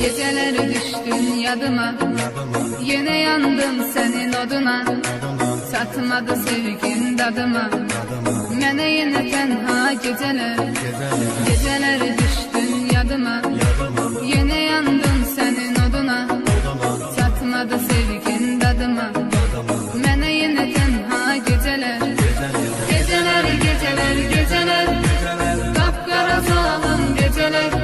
Geceler düştün yadıma, yine yandım senin oduna. Çatmadı sevgin dadıma, mene yine tenha geceler. Geceler düştün yadıma, yine yandım senin oduna. Çatmadı sevgin dadıma, mene yine tenha geceler. Geceler, geceler, geceler, kapkara zalim geceler.